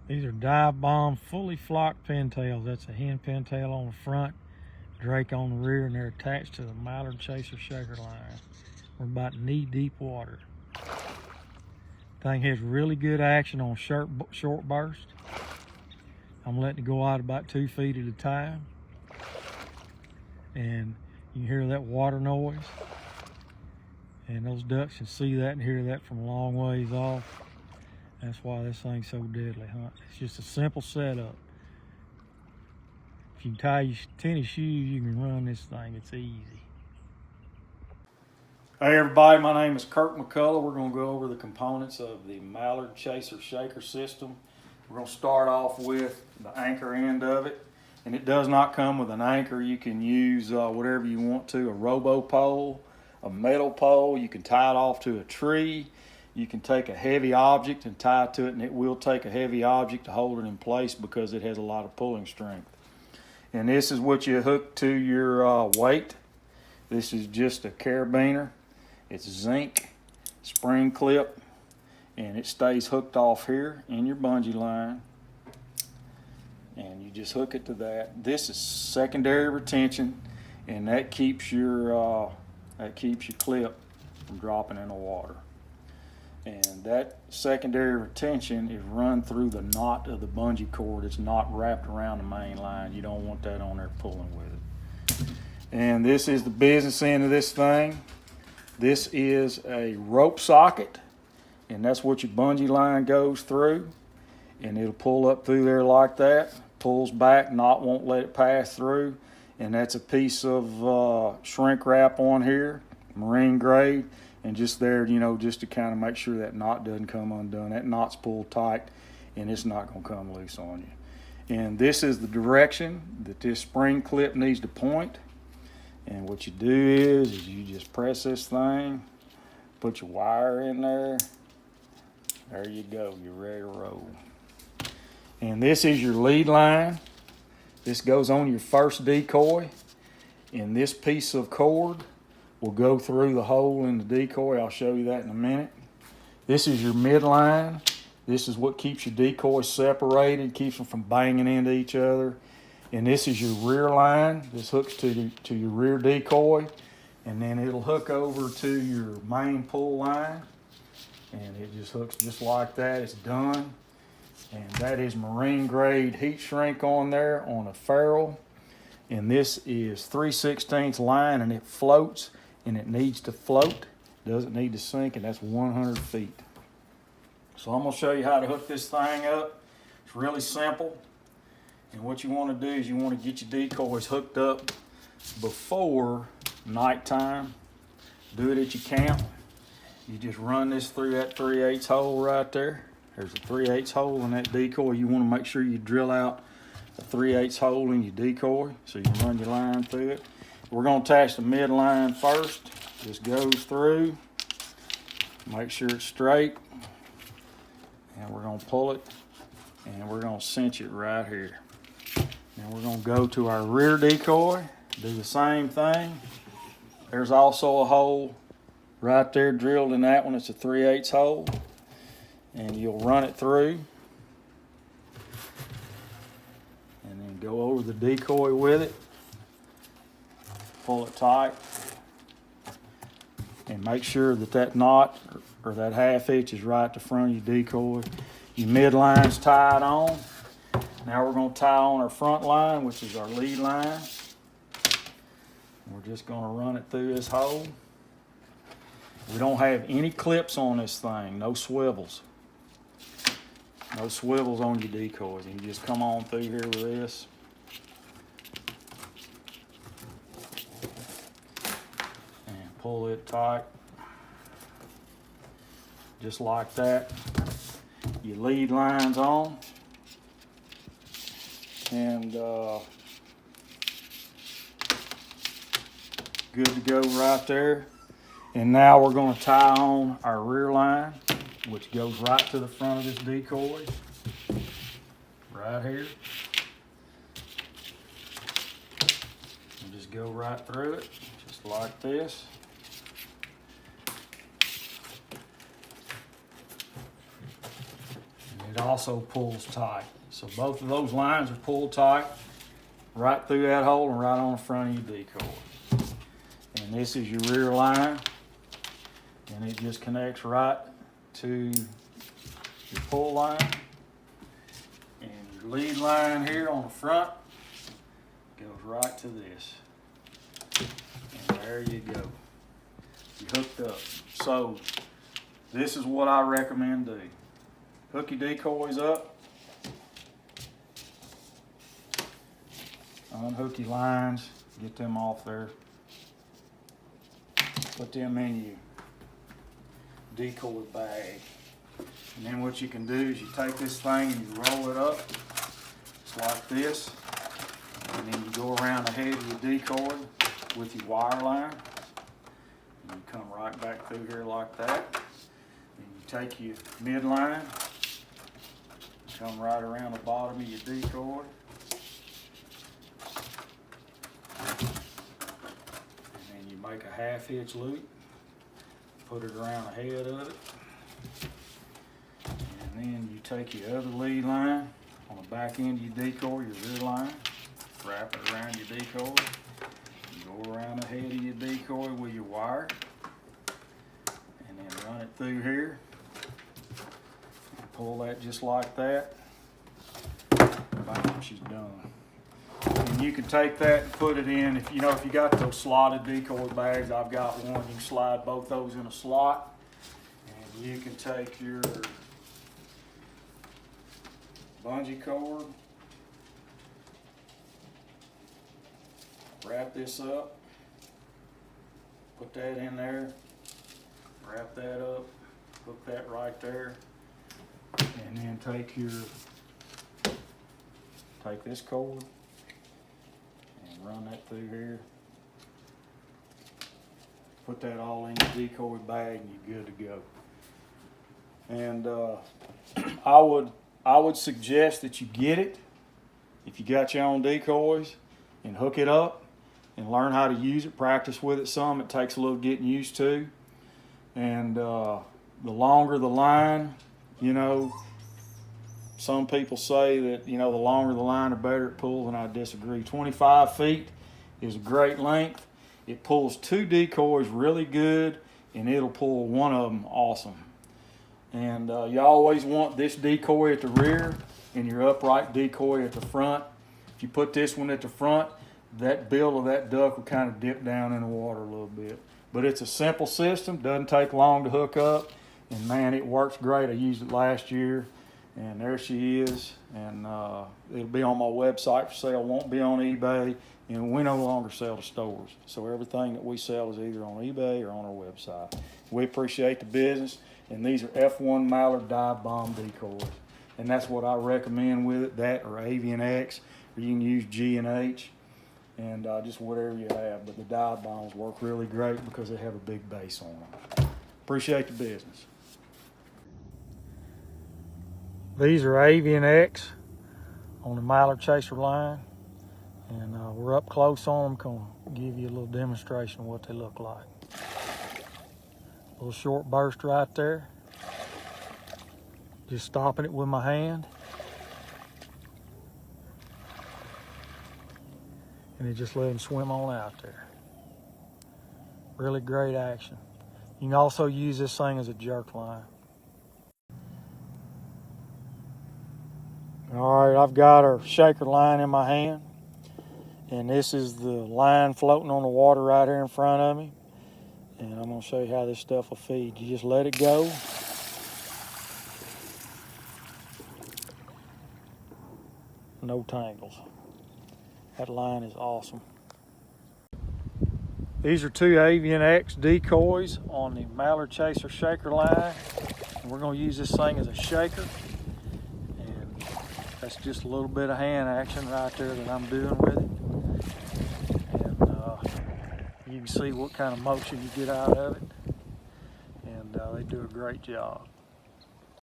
These are dive bomb, fully flocked pintails. That's a hen pintail on the front, drake on the rear, and they're attached to the Mallard Chaser Shaker line. We're about knee-deep water. Thing has really good action on short burst. I'm letting it go out about 2 feet at a time. And you can hear that water noise. And those ducks can see that and hear that from a long ways off. That's why this thing's so deadly, huh? It's just a simple setup. If you tie your tennis shoes, you can run this thing. It's easy. Hey everybody, my name is Kirk McCullough. We're going to go over the components of the Mallard Chaser Shaker system. We're going to start off with the anchor end of it. And it does not come with an anchor. You can use whatever you want to, a robo pole, a metal pole. You can tie it off to a tree. You can take a heavy object and tie it to it, and it will take a heavy object to hold it in place because it has a lot of pulling strength. And this is what you hook to your weight. This is just a carabiner. It's zinc spring clip, and it stays hooked off here in your bungee line. And you just hook it to that. This is secondary retention, and that keeps your clip from dropping in the water. And that secondary retention is run through the knot of the bungee cord. It's not wrapped around the main line. You don't want that on there pulling with it. And this is the business end of this thing. This is a rope socket, and that's what your bungee line goes through. And it'll pull up through there like that. Pulls back, knot won't let it pass through. And that's a piece of shrink wrap on here, marine grade. And just there, you know, just to kind of make sure that knot doesn't come undone. That knot's pulled tight, and it's not going to come loose on you. And this is the direction that this spring clip needs to point. And what you do is you just press this thing, put your wire in there. There you go, you're ready to roll. And this is your lead line. This goes on your first decoy. And this piece of cord will go through the hole in the decoy. I'll show you that in a minute. This is your midline. This is what keeps your decoys separated, keeps them from banging into each other. And this is your rear line. This hooks to your rear decoy. And then it'll hook over to your main pull line. And it just hooks just like that. It's done. And that is marine grade heat shrink on there on a ferrule. And this is 3/16 line, and it floats, and it needs to float. Doesn't need to sink, and that's 100 feet. So I'm gonna show you how to hook this thing up. It's really simple. And what you wanna do is you wanna get your decoys hooked up before nighttime. Do it at your camp. You just run this through that 3/8 hole right there. There's a 3/8 hole in that decoy. You want to make sure you drill out a 3/8 hole in your decoy so you can run your line through it. We're going to attach the midline first. This goes through. Make sure it's straight. And we're going to pull it. And we're going to cinch it right here. And we're going to go to our rear decoy. Do the same thing. There's also a hole right there drilled in that one. It's a 3/8 hole. And you'll run it through and then go over the decoy with it, pull it tight, and make sure that that knot or that half hitch is right at the front of your decoy. Your midline's tied on. Now we're going to tie on our front line, which is our lead line. We're just going to run it through this hole. We don't have any clips on this thing, no swivels. No swivels on your decoys. You just come on through here with this. And pull it tight. Just like that. Your lead line's on. And good to go right there. And now we're going to tie on our rear line, which goes right to the front of this decoy, right here. And just go right through it, just like this. And it also pulls tight. So both of those lines are pulled tight right through that hole and right on the front of your decoy. And this is your rear line, and it just connects right to your pull line. And your lead line here on the front goes right to this. And there you go. You hooked up. So this is what I recommend do. Hook your decoys up. Unhook your lines. Get them off there. Put them in your decoy bag. And then what you can do is you take this thing and you roll it up. It's like this. And then you go around the head of your decoy with your wire line. And you come right back through here like that. And you take your midline, come right around the bottom of your decoy. And then you make a half hitch loop, put it around the head of it. And then you take your other lead line on the back end of your decoy, your rear line, wrap it around your decoy. Go around the head of your decoy with your wire, and then run it through here. And pull that just like that. Bam, she's done. And you can take that and put it in. If you got those slotted decoy bags, I've got one. You can slide both those in a slot, and you can take your bungee cord. Wrap this up, put that in there, wrap that up, hook that right there, and then take this cord and run that through here. Put that all in your decoy bag and you're good to go. And I would suggest that you get it if you got your own decoys and hook it up and learn how to use it, practice with it some. It takes a little getting used to. And the longer the line, some people say that, the longer the line, the better it pulls, and I disagree. 25 feet is a great length. It pulls 2 decoys really good, and it'll pull one of them awesome. And you always want this decoy at the rear and your upright decoy at the front. If you put this one at the front, that bill of that duck will kind of dip down in the water a little bit. But it's a simple system, doesn't take long to hook up, and man, it works great. I used it last year, and there she is, and it'll be on my website for sale, won't be on eBay, and we no longer sell to stores. So everything that we sell is either on eBay or on our website. We appreciate the business, and these are F1 Mallard dive bomb decoys, and that's what I recommend with it, that or Avian-X, or you can use G and H. And just whatever you have. But the dive bombs work really great because they have a big base on them. Appreciate the business. These are Avian-X on the Mallard Chaser line. And we're up close on them. Gonna give you a little demonstration of what they look like. A little short burst right there. Just stopping it with my hand. And it just let him swim on out there. Really great action. You can also use this thing as a jerk line. All right, I've got our shaker line in my hand. And this is the line floating on the water right here in front of me. And I'm gonna show you how this stuff will feed. You just let it go. No tangles. That line is awesome. These are 2 Avian-X decoys on the Mallard Chaser Shaker line. And we're going to use this thing as a shaker. And that's just a little bit of hand action right there that I'm doing with it. And you can see what kind of motion you get out of it. And they do a great job.